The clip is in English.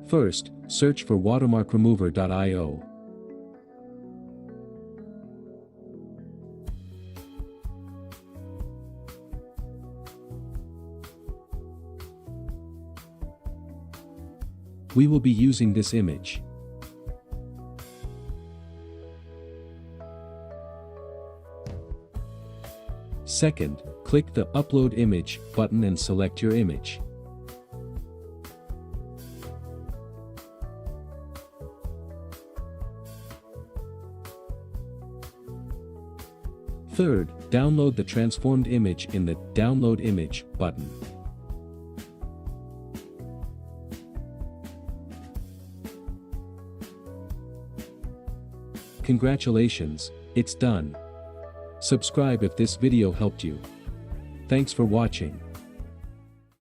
First, search for watermarkremover.io. We will be using this image. Second, click the Upload Image button and select your image. Third, download the transformed image in the Download Image button. Congratulations, it's done. Subscribe if this video helped you. Thanks for watching.